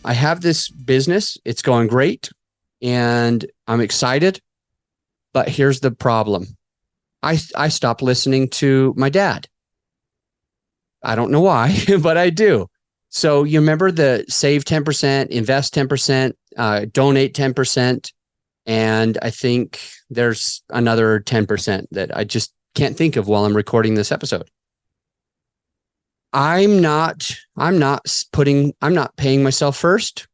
I have this business. It's going great and I'm excited. But here's the problem. I stopped listening to my dad. I don't know why, but I do. So you remember the save 10%, invest 10%, donate 10%. And I think there's another 10% that I just can't think of while I'm recording this episode. I'm not paying myself first.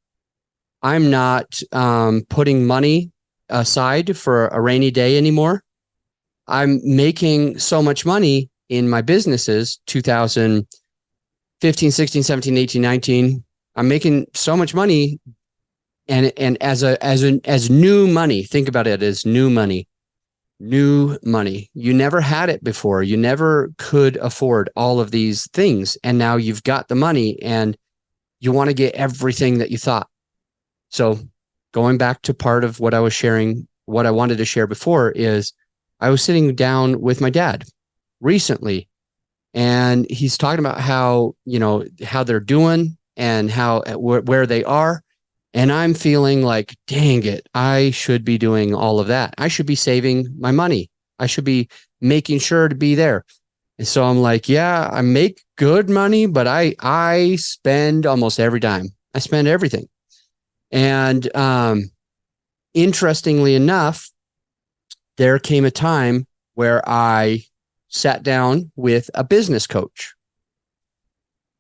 I'm not putting money aside for a rainy day anymore. I'm making so much money in my businesses, 2015, 16, 17, 18, 19. I'm making so much money. And as new money, think about it as new money. New money. You never had it before. You never could afford all of these things. And now you've got the money and you want to get everything that you thought. So going back to part of what I was sharing, what I wanted to share before is I was sitting down with my dad recently and he's talking about how they're doing and where they are. And I'm feeling like, dang it, I should be doing all of that. I should be saving my money. I should be making sure to be there. And so I'm like, yeah, I make good money, but I spend almost every dime. I spend everything. And interestingly enough, there came a time where I sat down with a business coach.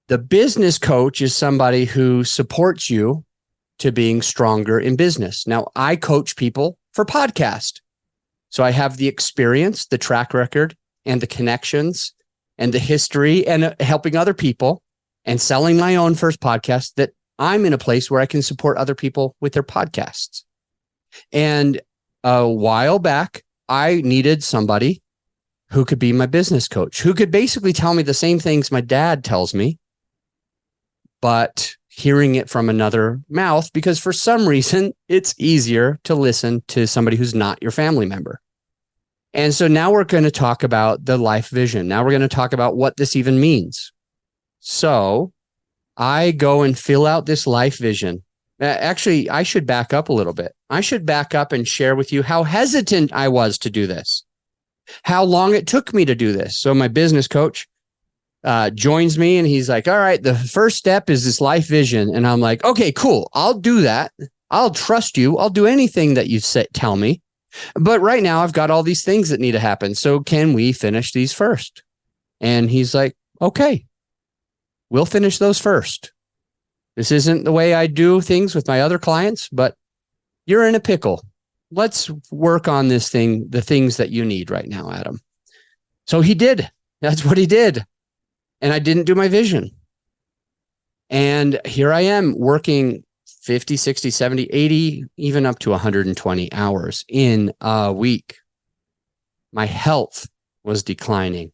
The business coach is somebody who supports you to being stronger in business. Now, I coach people for podcast. So I have the experience, the track record, and the connections, and the history, and helping other people and selling my own first podcast that I'm in a place where I can support other people with their podcasts. And a while back, I needed somebody who could be my business coach, who could basically tell me the same things my dad tells me, but hearing it from another mouth, because for some reason it's easier to listen to somebody who's not your family member. And so now we're going to talk about the life vision. Now we're going to talk about what this even means. So I go and fill out this life vision. Actually, I should back up a little bit. I should back up and share with you how hesitant I was to do this, how long it took me to do this. So my business coach joins me and he's like, all right, the first step is this life vision. And I'm like, okay, cool. I'll do that. I'll trust you. I'll do anything that you tell me. But right now I've got all these things that need to happen. So can we finish these first? And he's like, okay, we'll finish those first. This isn't the way I do things with my other clients, but you're in a pickle. Let's work on this thing, the things that you need right now, Adam. So he did. That's what he did. And I didn't do my vision. And here I am working 50, 60, 70, 80, even up to 120 hours in a week. My health was declining.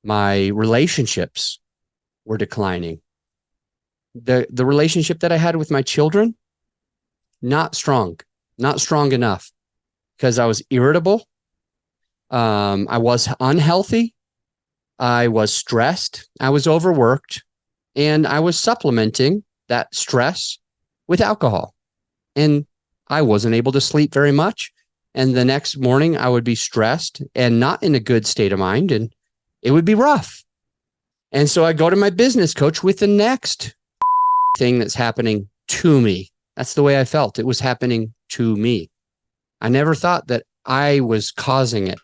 My relationships were declining. The relationship that I had with my children, not strong enough because I was irritable. I was unhealthy. I was stressed, I was overworked, and I was supplementing that stress with alcohol. And I wasn't able to sleep very much. And the next morning I would be stressed and not in a good state of mind, and it would be rough. And so I go to my business coach with the next thing that's happening to me. That's the way I felt. It was happening to me. I never thought that I was causing it.